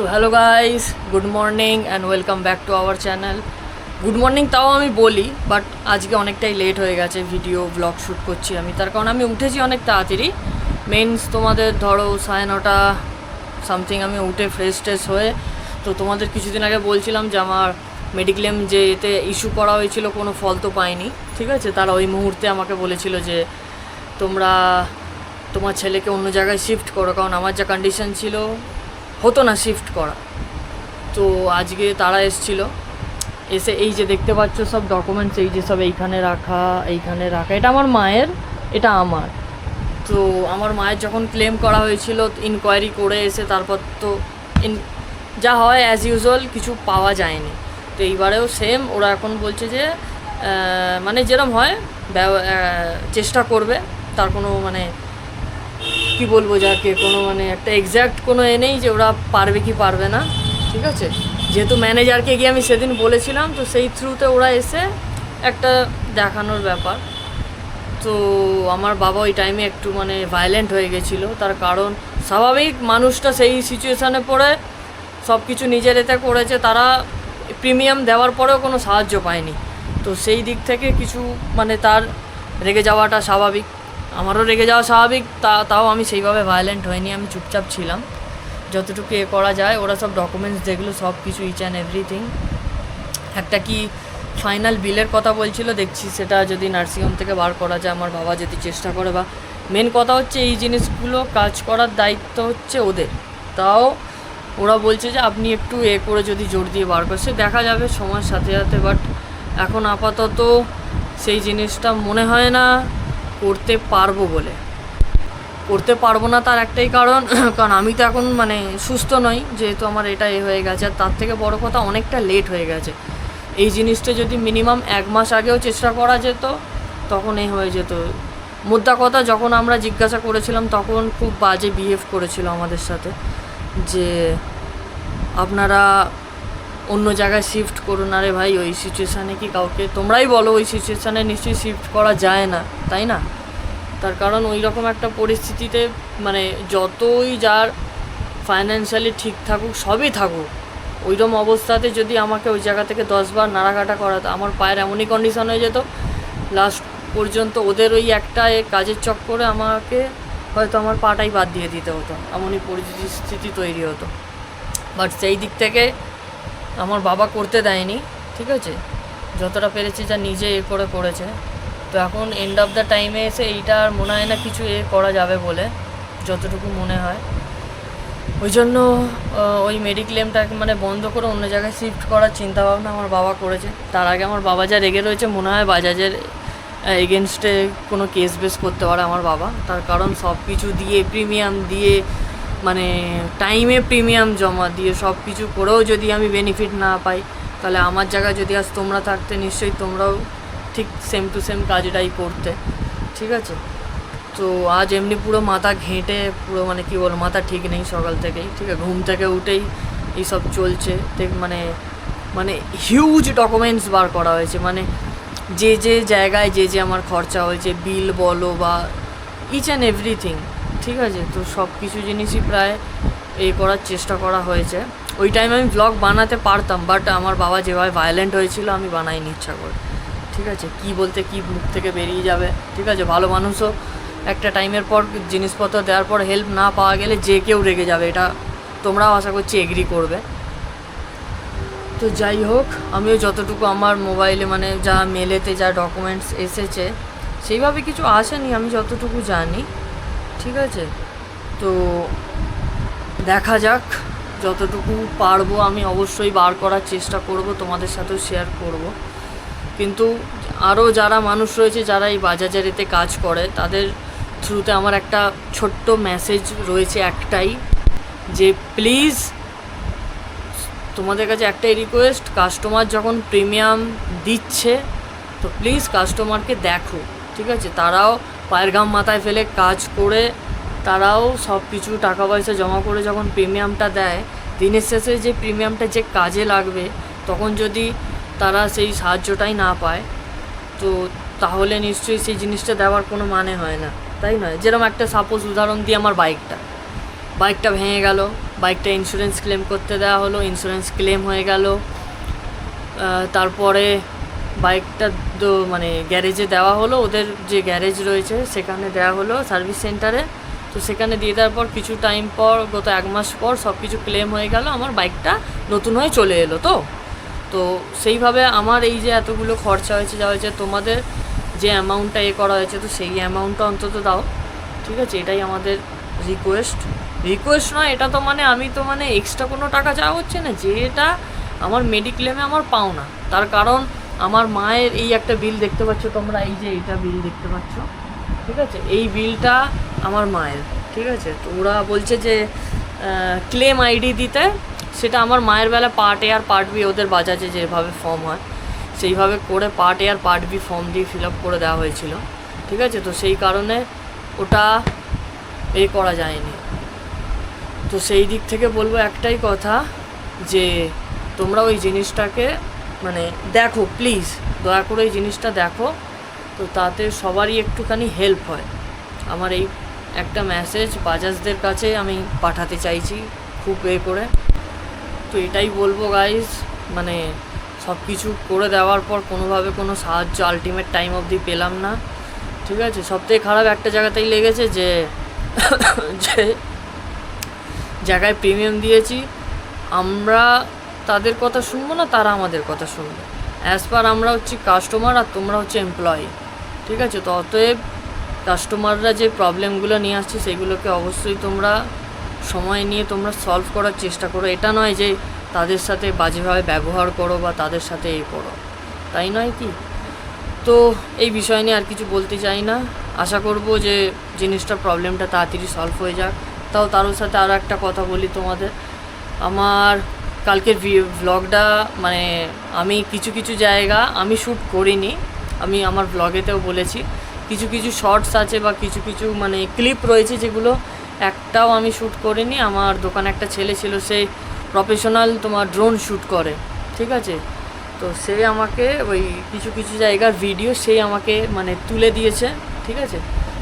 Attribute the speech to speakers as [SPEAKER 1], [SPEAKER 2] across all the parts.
[SPEAKER 1] So hello guys, good morning and welcome back to our channel. Good morning তাও আমি বলি, but আজকে অনেকটাই লেট হয়ে গেছে ভিডিও ব্লগ শ্যুট করছি আমি, তার কারণ আমি উঠেছি অনেক তাড়াতাড়ি। মেন্স তোমাদের ধরো 9:30 সামথিং আমি উঠে ফ্রেশ ট্রেশ হয়ে, তো তোমাদের কিছুদিন আগে বলছিলাম যে আমার মেডিক্লেম যে এতে ইস্যু করা হয়েছিল কোনো ফল তো পাইনি, ঠিক আছে। তারা ওই মুহূর্তে আমাকে বলেছিল যে তোমরা তোমার ছেলেকে অন্য জায়গায় শিফট করো, কারণ আমার যা কন্ডিশন ছিল হতো না শিফট করা। তো আজকে তারা এসেছিলো, এসে এই যে দেখতে পাচ্ছ সব ডকুমেন্টস, এই যে সব এইখানে রাখা, এটা আমার মায়ের, এটা আমার। তো আমার মায়ের যখন ক্লেম করা হয়েছিল ইনকোয়ারি করে এসে তারপর তো যা হয় অ্যাজ ইউজুয়াল কিছু পাওয়া যায়নি। তো এইবারেও সেম, ওরা এখন বলছে যে মানে যেরকম হয় চেষ্টা করবে, তার কোনো মানে কী বলবো যাকে, কোনো মানে একটা এক্স্যাক্ট কোনো নেই যে ওরা পারবে কি পারবে না, ঠিক আছে। যেহেতু ম্যানেজারকে গিয়ে আমি সেদিন বলেছিলাম, তো সেই থ্রুতে ওরা এসে একটা দেখানোর ব্যাপার। তো আমার বাবা ওই টাইমে একটু মানে ভায়োলেন্ট হয়ে গেছিলো, তার কারণ স্বাভাবিক মানুষটা সেই সিচুয়েশানে পড়ে সব কিছু নিজের এতে করেছে, তারা প্রিমিয়াম দেওয়ার পরেও কোনো সাহায্য পায়নি। তো সেই দিক থেকে কিছু মানে তার রেগে যাওয়াটা স্বাভাবিক, আমারও রেগে যাওয়া স্বাভাবিক। তাও আমি সেইভাবে ভায়োলেন্ট হয়নি, আমি চুপচাপ ছিলাম যতটুকু করা যায়। ওরা সব ডকুমেন্টস দেখলো, সব কিছু ইচ অ্যান্ড এভরিথিং। একটা কি ফাইনাল বিলের কথা বলছিল, দেখছি সেটা যদি নার্সিংহোম থেকে বার করা যায়, আমার বাবা যদি চেষ্টা করে। বা মেন কথা হচ্ছে এই জিনিসগুলো কাজ করার দায়িত্ব হচ্ছে ওদের, তাও ওরা বলছে যে আপনি একটু করে যদি জোর দিয়ে বার করে, সে দেখা যাবে সময়ের সাথে সাথে। বাট এখন আপাতত সেই জিনিসটা মনে হয় না করতে পারবো না। তার একটাই কারণ আমি তো এখন মানে সুস্থ নই, যেহেতু আমার এটা হয়ে গেছে। আর তার থেকে বড় কথা অনেকটা লেট হয়ে গেছে। এই জিনিসটা যদি মিনিমাম 1 মাস আগেও চেষ্টা করা যেত তখন হয়ে যেত। মুদ্রা কথা, যখন আমরা জিজ্ঞাসা করেছিলাম তখন খুব বাজে বিহেভ করেছিল আমাদের সাথে, যে আপনারা অন্য জায়গায় শিফট করুন। আরে ভাই, ওই সিচুয়েশানে কি কাউকে, তোমরাই বলো, ওই সিচুয়েশানে নিশ্চয়ই শিফট করা যায় না, তাই না? তার কারণ ওই রকম একটা পরিস্থিতিতে মানে যতই যার ফাইন্যান্সিয়ালি ঠিক থাকুক, সবই থাকুক, ওইরকম অবস্থাতে যদি আমাকে ওই জায়গা থেকে 10 বার নাড়াঘাটা করাতো, আমার পায়ের এমনই কন্ডিশন হয়ে যেত লাস্ট পর্যন্ত। ওদের ওই একটা কাজের চক্করে আমাকে হয়তো আমার পাটাই বাদ দিয়ে দিতে হতো, এমনই পরিস্থিতি তৈরি হতো। বাট সেই দিক থেকে আমার বাবা করতে দেয়নি, ঠিক আছে। যতটা পেরেছি যা নিজে করেছে। তো এখন এন্ড অফ দ্য টাইমে এসে এইটা আর মনে হয় না কিছু করা যাবে বলে, যতটুকু মনে হয়। ওই জন্য ওই মেডিক্লেমটাকে মানে বন্ধ করে অন্য জায়গায় শিফট করার চিন্তাভাবনা আমার বাবা করেছে। তার আগে আমার বাবা যা রেগে রয়েছে, মনে হয় বাজাজের এগেনস্টে কোনো কেস বেস করতে পারে আমার বাবা। তার কারণ সব কিছু দিয়ে, প্রিমিয়াম দিয়ে, মানে টাইমে প্রিমিয়াম জমা দিয়ে সব কিছু করেও যদি আমি বেনিফিট না পাই, তাহলে আমার জায়গায় যদি আজ তোমরা থাকতে নিশ্চয়ই তোমরাও ঠিক সেম টু সেম কাজটাই করতে, ঠিক আছে। তো আজ এমনি পুরো মাথা ঘেঁটে, পুরো মানে কী বল, মাথা ঠিক নেই সকাল থেকেই, ঠিক আছে। ঘুম থেকে উঠেই এইসব চলছে, ঠিক মানে হিউজ ডকুমেন্টস বার করা হয়েছে, মানে যে জায়গায় যে আমার খরচা হয়েছে, বিল বলো বা ইচ অ্যান্ড এভরিথিং, ঠিক আছে। তো সব কিছু জিনিসই প্রায় করার চেষ্টা করা হয়েছে। ওই টাইমে আমি ব্লগ বানাতে পারতাম, বাট আমার বাবা যেভাবে ভায়োলেন্ট হয়েছিল আমি বানাইনি ইচ্ছা করে, ঠিক আছে। কী বলতে কী মুখ থেকে বেরিয়ে যাবে, ঠিক আছে। ভালো মানুষও একটা টাইমের পর জিনিসপত্র দেওয়ার পর হেল্প না পাওয়া গেলে যে কেউ রেগে যাবে, এটা তোমরাও আশা করছি এগ্রি করবে। তো যাই হোক, আমিও যতটুকু আমার মোবাইলে মানে যা মেলেতে যা ডকুমেন্টস এসেছে, সেইভাবে কিছু আসেনি আমি যতটুকু জানি, ঠিক আছে। তো দেখা যাক, যতটুকু পারবো আমি অবশ্যই বার করার চেষ্টা করব, তোমাদের সাথেও শেয়ার করব। কিন্তু আরও যারা মানুষ রয়েছে যারা এই বাজাজের এতে কাজ করে, তাদের থ্রুতে আমার একটা ছোট্ট মেসেজ রয়েছে, একটাই, যে প্লিজ তোমাদের কাছে একটাই রিকোয়েস্ট, কাস্টমার যখন প্রিমিয়াম দিচ্ছে তো প্লিজ কাস্টমারকে দেখো, ঠিক আছে। তারাও পায়ের ঘাম মাথায় ফেলে কাজ করে, তারাও সব কিছু টাকা পয়সা জমা করে যখন প্রিমিয়ামটা দেয়, দিনের শেষে যে প্রিমিয়ামটা যে কাজে লাগবে, তখন যদি তারা সেই সাহায্যটাই না পায়, তো তাহলে নিশ্চয়ই সেই জিনিসটা দেওয়ার কোনো মানে হয় না, তাই নয়? যেরকম একটা সাপোজ উদাহরণ দিই, আমার বাইকটা ভেঙে গেল, বাইকটা ইন্স্যুরেন্স ক্লেম করতে দেওয়া হলো, ইন্স্যুরেন্স ক্লেম হয়ে গেল। তারপরে বাইকটা মানে গ্যারেজে দেওয়া হলো, ওদের যে গ্যারেজ রয়েছে সেখানে দেওয়া হলো সার্ভিস সেন্টারে। তো সেখানে দিয়ে দেওয়ার পর কিছু টাইম পর, গত 1 মাস পর সব কিছু ক্লেম হয়ে গেল, আমার বাইকটা নতুন হয়ে চলে এলো। তো সেইভাবে আমার এই যে এতগুলো খরচা হয়েছে যা হয়েছে, তোমাদের যে অ্যামাউন্টটা করা হয়েছে তো সেই অ্যামাউন্টটা অন্তত দাও, ঠিক আছে? এটাই আমাদের রিকোয়েস্ট নয়, এটা তো মানে আমি তো মানে এক্সট্রা কোনো টাকা চাওয়া হচ্ছে না, যেটা আমার মেডিক্লেমে আমার পাও না। তার কারণ আমার মায়ের এই একটা বিল দেখতে পাচ্ছ তোমরা, এই যে এইটা বিল দেখতে পাচ্ছ, ঠিক আছে? এই বিলটা আমার মায়ের, ঠিক আছে? তো ওরা বলছে যে ক্লেম আইডি দিতে, সেটা আমার মায়ের বেলা পার্ট এ আর পার্ট বি ওদের বাজাজে যেভাবে ফর্ম হয় সেইভাবে করে পার্ট এ আর পার্ট বি ফর্ম দিয়ে ফিল আপ করে দেওয়া হয়েছিল, ঠিক আছে? তো সেই কারণে ওটা করা যায়নি। তো সেই দিক থেকে বলবো একটাই কথা, যে তোমরা ওই জিনিসটাকে মানে দেখো, প্লিজ দয়া করে ওই জিনিসটা দেখো, তো তাতে সবারই একটুখানি হেল্প হয়। আমার এই একটা মেসেজ বাজাজদের কাছে আমি পাঠাতে চাইছি খুব করে। তো এটাই বলবো গাইজ, মানে সব কিছু করে দেওয়ার পর কোনোভাবে কোনো সাহায্য আলটিমেট টাইম অবধি পেলাম না, ঠিক আছে? সবথেকে খারাপ একটা জায়গাতেই লেগেছে, যে যে জায়গায় প্রিমিয়াম দিয়েছি আমরা তাদের কথা শুনবো না, তারা আমাদের কথা শুনবে। অ্যাজ পার আমরা হচ্ছি কাস্টমার আর তোমরা হচ্ছে এমপ্লয়ি, ঠিক আছে? তো অতএব কাস্টমাররা যে প্রবলেমগুলো নিয়ে আসছে সেগুলোকে অবশ্যই তোমরা সময় নিয়ে তোমরা সলভ করার চেষ্টা করো। এটা নয় যে তাদের সাথে বাজেভাবে ব্যবহার করো বা তাদের সাথে করো, তাই নয় কি? তো এই বিষয় নিয়ে আর কিছু বলতে চাই না। আশা করব যে জিনিসটা প্রবলেমটা তাড়াতাড়ি সলভ হয়ে যাক। তার সাথে আরও একটা কথা বলি তোমাদের, আমার কালকের ভ্লগটা মানে আমি কিছু জায়গা আমি শ্যুট করিনি, আমি আমার ভ্লগেতেও বলেছি কিছু শর্টস আছে বা কিছু মানে ক্লিপ রয়েছে যেগুলো একটাও আমি শ্যুট করিনি। আমার দোকানে একটা ছেলে ছিল, সে প্রফেশনাল তোমার ড্রোন শ্যুট করে, ঠিক আছে? তো সে আমাকে ওই কিছু জায়গার ভিডিও সে আমাকে মানে তুলে দিয়েছে, ঠিক আছে?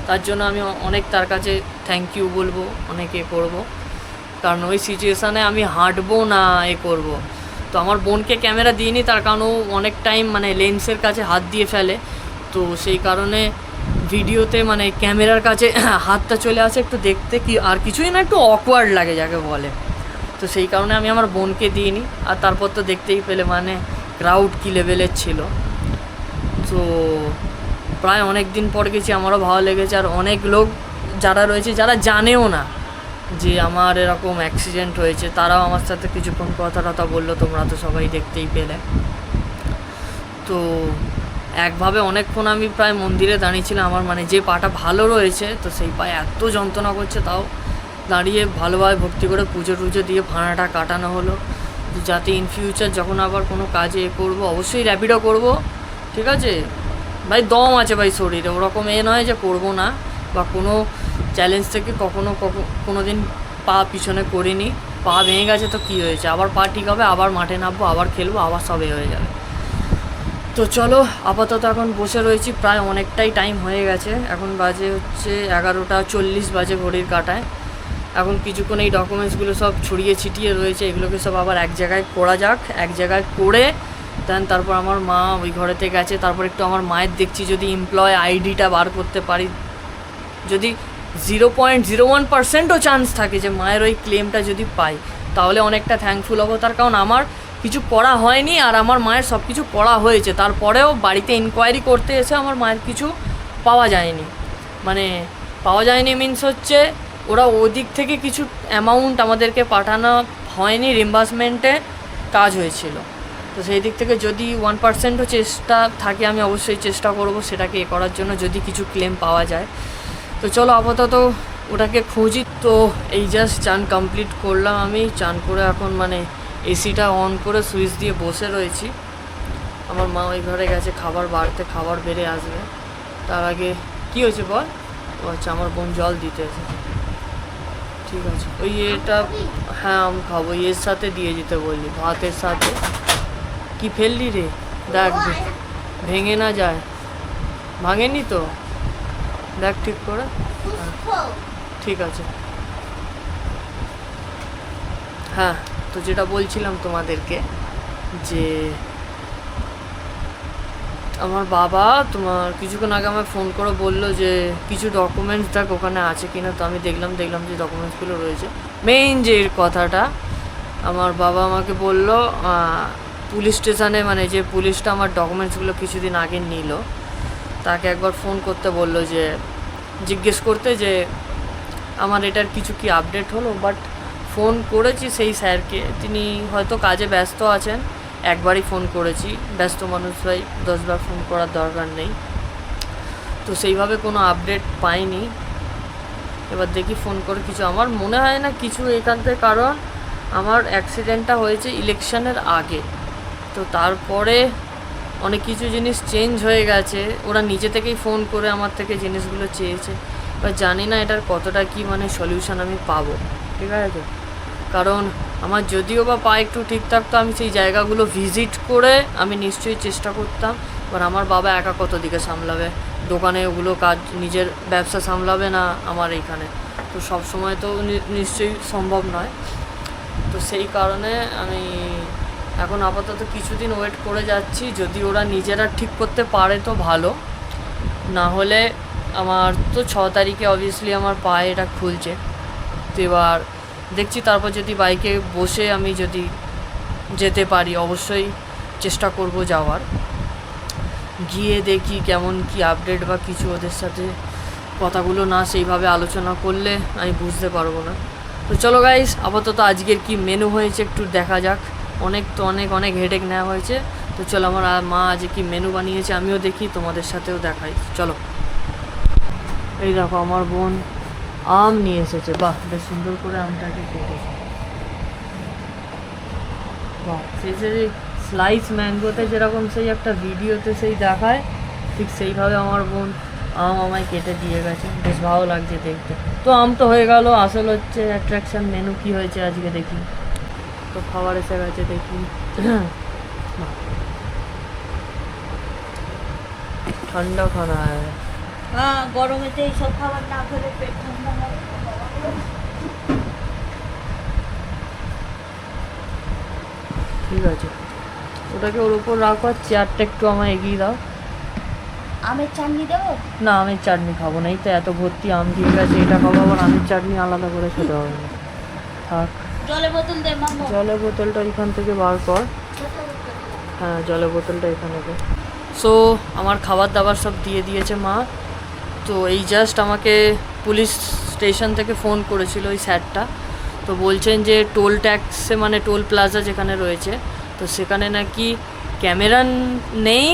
[SPEAKER 1] তার জন্য আমি অনেক তার কাছে থ্যাংক ইউ বলবো, অনেক করবো, কারণ ওই সিচুয়েশানে আমি হাঁটবো না করবো। তো আমার বোনকে ক্যামেরা দিইনি, তার কারণ ও অনেক টাইম মানে লেন্সের কাছে হাত দিয়ে ফেলে, তো সেই কারণে ভিডিওতে মানে ক্যামেরার কাছে হাতটা চলে আসে, একটু দেখতে কি আর কিছুই না, একটু অকওয়ার্ড লাগে যাকে বলে। তো সেই কারণে আমি আমার বোনকে দিইনি। আর তারপর তো দেখতেই পেলে মানে ক্রাউড কী লেভেলের ছিল। তো প্রায় অনেক দিন পর গেছি, আমারও ভালো লেগেছে। আর অনেক লোক যারা রয়েছে যারা জানেও না যে আমার এরকম অ্যাক্সিডেন্ট হয়েছে, তারাও আমার সাথে কিছুক্ষণ কথা বললো, তোমরা তো সবাই দেখতেই পেলে। তো একভাবে অনেকক্ষণ আমি প্রায় মন্দিরে দাঁড়িয়েছিলাম, আমার মানে যে পাটা ভালো রয়েছে তো সেই পায়ে এত যন্ত্রণা করছে, তাও দাঁড়িয়ে ভালোভাবে ভক্তি করে পুজো দিয়ে ভাড়াটা কাটানো হলো, যাতে ইন ফিউচার যখন আবার কোনো কাজে করবো, অবশ্যই র্যাপিডো করবো, ঠিক আছে ভাই? দম আছে ভাই শরীরে, ওরকম নয় যে করবো না, বা কোনো চ্যালেঞ্জ থেকে কোনো দিন পা পিছনে করিনি। পা ভেঙে গেছে তো কী হয়েছে, আবার পা ঠিক হবে, আবার মাঠে নামবো, আবার খেলবো, আবার সব হয়ে যাবে। তো চলো, আপাতত এখন বসে রয়েছি, প্রায় অনেকটাই টাইম হয়ে গেছে, এখন বাজে হচ্ছে 11:40 বাজে ঘড়ির কাঁটায়। এখন কিছুক্ষণ এই ডকুমেন্টসগুলো সব ছড়িয়ে ছিটিয়ে রয়েছে, এগুলোকে সব আবার এক জায়গায় করা যাক, এক জায়গায় করে দেন তারপর আমার মা ওই ঘরেতে গেছে। তারপর একটু আমার মায়ের দেখছি যদি এমপ্লয় আইডিটা বার করতে পারি, যদি 0.01%ও চান্স থাকে যে মায়ের ওই ক্লেমটা যদি পাই, তাহলে অনেকটা থ্যাঙ্কফুল হবো। তার কারণ আমার কিছু করা হয়নি আর আমার মায়ের সব কিছু করা হয়েছে, তারপরেও বাড়িতে ইনকোয়ারি করতে এসে আমার মায়ের কিছু পাওয়া যায়নি। মানে পাওয়া যায়নি মিনস হচ্ছে ওরা ওদিক থেকে কিছু অ্যামাউন্ট আমাদেরকে পাঠানো হয়নি, রিম্বার্সমেন্টে কাজ হয়েছিল। তো সেই দিক থেকে যদি 1%ও চেষ্টা থাকে, আমি অবশ্যই চেষ্টা করব সেটাকে করার জন্য, যদি কিছু ক্লেম পাওয়া যায়। তো চলো আপাতত ওটাকে খুঁজি। তো এই জাস্ট চান কমপ্লিট করলাম, আমি চান করে এখন মানে এসিটা অন করে সুইচ দিয়ে বসে রয়েছি। আমার মা ওই ঘরে গেছে খাবার বাড়তে, খাবার বেড়ে আসবে। তার আগে কী হয়েছে বল? ও আচ্ছা, আমার বোন জল দিতে এসেছে, ঠিক আছে। ওই এটা হ্যাঁ আমি খাবো, এর সাথে দিয়ে যেতে বললি, ভাতের সাথে। কি ফেললি রে? দেখ ভেঙে না যায়। ভাঙেনি তো? দেখ ঠিক করে। ঠিক আছে। হ্যাঁ, তো যেটা বলছিলাম তোমাদেরকে যে আমার বাবা তোমার কিছুক্ষণ আগে আমায় ফোন করে বললো যে কিছু ডকুমেন্টস দেখ ওখানে আছে কিনা। তো আমি দেখলাম যে ডকুমেন্টসগুলো রয়েছে। মেইন যে কথাটা, আমার বাবা আমাকে বললো পুলিশ স্টেশনে, মানে যে পুলিশটা আমার ডকুমেন্টসগুলো কিছুদিন আগে নিল, তাকে একবার ফোন করতে বললো, যে জিজ্ঞেস করতে যে আমার এটার কিছু কি আপডেট হলো। বাট ফোন করেছি সেই স্যারকে, তিনি হয়তো কাজে ব্যস্ত আছেন। একবারই ফোন করেছি, ব্যস্ত মানুষ ভাই 10বার ফোন করার দরকার নেই। তো সেইভাবে কোনো আপডেট পাইনি। এবার দেখি ফোন করে কিছু, আমার মনে হয় না কিছু এখান থেকে, কারণ আমার অ্যাক্সিডেন্টটা হয়েছে ইলেকশনের আগে। তো তারপরে অনেক কিছু জিনিস চেঞ্জ হয়ে গেছে। ওরা নিজে থেকেই ফোন করে আমার থেকে জিনিসগুলো চেয়েছে। এবার জানি না এটার কতটা কি মানে সলিউশন আমি পাবো, ঠিক আছে তো। কারণ আমার যদিও বা পা একটু ঠিক থাকতো, আমি সেই জায়গাগুলো ভিজিট করে আমি নিশ্চয়ই চেষ্টা করতাম। এবার আমার বাবা একা কত দিকে সামলাবে, দোকানে ওগুলো কাজ, নিজের ব্যবসা সামলাবে না আমার এইখানে, তো সব সময় তো নিশ্চয়ই সম্ভব নয়। তো সেই কারণে আমি এখন আপাতত কিছুদিন ওয়েট করে যাচ্ছি। যদি ওরা নিজেরা ঠিক করতে পারে তো ভালো, না হলে আমার তো 6 তারিখে অবভিয়াসলি আমার পায়ে এটা খুলছে। তো এবার দেখছি, তারপর যদি বাইকে বসে আমি যদি যেতে পারি অবশ্যই চেষ্টা করব যাওয়ার। গিয়ে দেখি কেমন কি আপডেট বা কিছু, ওদের সাথে কথাগুলো না সেইভাবে আলোচনা করলে আমি বুঝতে পারবো না। তো চলো গাইস, আপাতত আজকের কি মেনু হয়েছে একটু দেখা যাক। অনেক হেডেক নেওয়া হয়েছে। তো চলো, আমার মা আজ কি মেনু বানিয়েছে আমিও দেখি, তোমাদের সাথেও দেখাই। চলো, এই দেখো আমার বোন আম নিয়ে এসেছে। বাহ, বেশ সুন্দর করে আমটাকে কেটেছে। বাহ, সেই স্লাইস ম্যাঙ্গোতে যেরকম সেই একটা ভিডিওতে সেই দেখায়, ঠিক সেইভাবে আমার বোন আম আমায় কেটে দিয়ে গেছে। বেশ ভালো লাগছে দেখতে। তো আম তো হয়ে গেল, আসল হচ্ছে অ্যাট্রাকশান মেনু কী হয়েছে আজকে দেখি। তো খাবার এসে গেছে দেখি। ঠান্ডা খানা হয়,
[SPEAKER 2] হ্যাঁ, গরমেতে এইসব খাবার না খেলে পেট ঠান্ডা হয়।
[SPEAKER 1] ঠিক আছে, ওটাকে ওর উপর রাখো, আর চেয়ারটা একটু আমায় এগিয়ে দাও।
[SPEAKER 2] আমের চাটনি দেবো?
[SPEAKER 1] না, আমের চাটনি খাবো না। এই তো এত ভর্তি আম দিয়ে গেছে, এটা খাবো, আবার আমের চাটনি আলাদা করে খেতে হবে না। থাক,
[SPEAKER 2] জলের বোতল দে মাম্মু।
[SPEAKER 1] জলের বোতলটা এখান থেকে বার কর। হ্যাঁ, জলের বোতলটা এখানে দে। সো আমার খাবার দাবার সব দিয়ে দিয়েছে মা। তো এই জাস্ট আমাকে পুলিশ স্টেশন থেকে ফোন করেছিল ওই স্যারটা। তো বলছেন যে টোল ট্যাক্সে, মানে টোল প্লাজা যেখানে রয়েছে, তো সেখানে নাকি ক্যামেরা নেই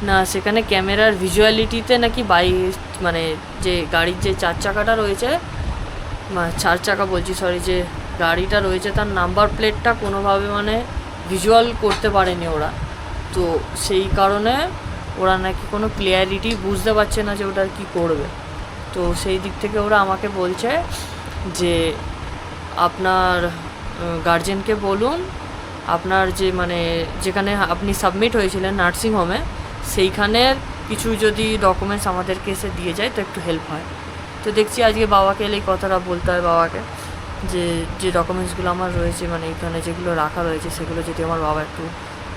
[SPEAKER 1] না, সেখানে ক্যামেরার ভিজুয়ালিটিতে নাকি মানে যে গাড়ির যে 4 চাকাটা রয়েছে, 4 চাকা বলছি সরি, যে গাড়িটা রয়েছে তার নাম্বার প্লেটটা কোনোভাবে মানে ভিজুয়াল করতে পারেনি ওরা। তো সেই কারণে ওরা নাকি কোনো ক্লিয়ারিটি বুঝতে পারছে না যে ওটা কী করবে। তো সেই দিক থেকে ওরা আমাকে বলছে যে আপনার গার্জেনকে বলুন, আপনার যে মানে যেখানে আপনি সাবমিট হয়েছিলেন নার্সিংহোমে, সেইখানের কিছু যদি ডকুমেন্টস আমাদেরকে এসে দিয়ে যায় তো একটু হেল্প হয়। তো দেখছি আজকে বাবাকে এলে এই কথাটা বলতে হয় বাবাকে, যে যে ডকুমেন্টসগুলো আমার রয়েছে, মানে এইখানে যেগুলো রাখা রয়েছে, সেগুলো যদি আমার বাবা একটু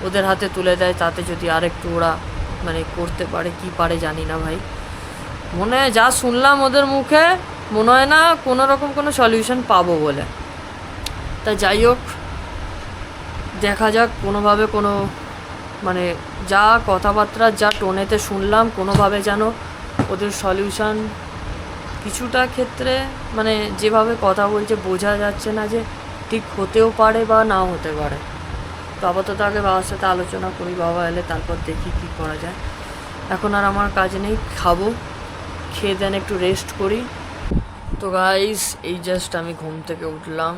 [SPEAKER 1] ওদের হাতে তুলে দেয়, তাতে যদি আর একটু ওরা মানে করতে পারে, কি পারে জানি না ভাই। মনে হয় যা শুনলাম ওদের মুখে, মনে হয় না কোনো রকম কোনো সলিউশন পাবো বলে। তা যাই হোক, দেখা যাক কোনোভাবে কোনো মানে যা কথাবার্তা যা টোনেতে শুনলাম, কোনোভাবে যেন ওদের সলিউশন কিছুটা ক্ষেত্রে, মানে যেভাবে কথা বলছে বোঝা যাচ্ছে না যে ঠিক হতেও পারে বা নাও হতে পারে। তো আপাতত আগে বাবার সাথে আলোচনা করি, বাবা এলে তারপর দেখি কী করা যায়। এখন আর আমার কাজ নেই, খাবো, খেয়ে দেন একটু রেস্ট করি। তো গাইস, এই জাস্ট আমি ঘুম থেকে উঠলাম।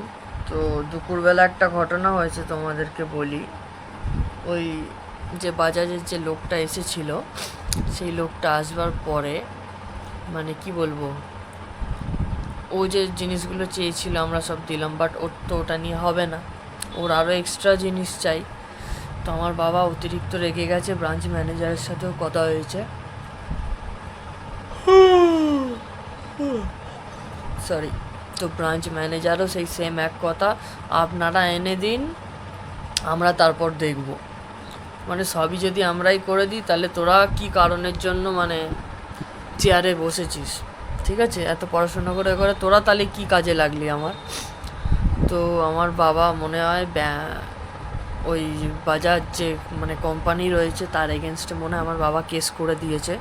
[SPEAKER 1] তো দুপুরবেলা একটা ঘটনা হয়েছে তোমাদেরকে বলি। ওই যে বাজাজের যে লোকটা এসেছিল, সেই লোকটা আসবার পরে মানে কি বলবো, ও যে জিনিসগুলো চেয়েছিল আমরা সব দিলাম, বাট ওর তো ওটা নিয়ে হবে না, ওর আরও এক্সট্রা জিনিস চাই। তো আমার বাবা অতিরিক্ত রেগে গেছে, ব্রাঞ্চ ম্যানেজারের সাথেও কথা হয়েছে। সরি। তো ব্রাঞ্চ ম্যানেজারও সেই সেম এক কথা, আপনারা এনে দিন আমরা তারপর দেখব। মানে সবই যদি আমরাই করে দিই তাহলে তোরা কি কারণের জন্য মানে চেয়ারে বসেছিস, ঠিক আছে? এত পড়াশোনা করে করে তোরা তাহলে কি কাজে লাগলি আমার? তো আমার বাবা মনে হয় ওই বাজাজ যে মানে কোম্পানি রয়েছে তার এগেনস্টে মনে হয় আমার বাবা কেস করে দিয়েছে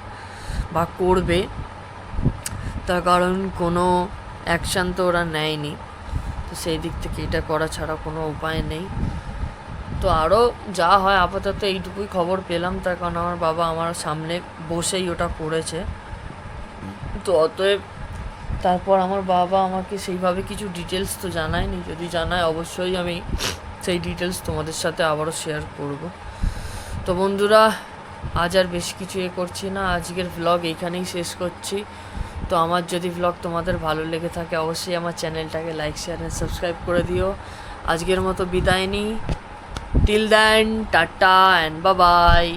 [SPEAKER 1] বা করবে, তার কারণ কোনো অ্যাকশান তো ওরা নেয়নি। তো সেই দিক থেকে এটা করা ছাড়া কোনো উপায় নেই। তো আরও যা হয় আপাতত এইটুকুই খবর পেলাম, তার কারণ আমার বাবা আমার সামনে বসেই ওটা করেছে। তো অতএব তারপর আমার বাবা আমাকে সেইভাবে কিছু ডিটেলস তো জানায়নি, যদি জানায় অবশ্যই আমি সেই ডিটেলস তোমাদের সাথে আবারও শেয়ার করব। তো বন্ধুরা, আজ আর বেশি কিছু করছি না, আজকের ভ্লগ এইখানেই শেষ করছি। তো আমার যদি ভ্লগ তোমাদের ভালো লেগে থাকে অবশ্যই আমার চ্যানেলটাকে লাইক শেয়ার অ্যান্ড সাবস্ক্রাইব করে দিও। আজকের মতো বিদায় নিই। Till then tata and bye by.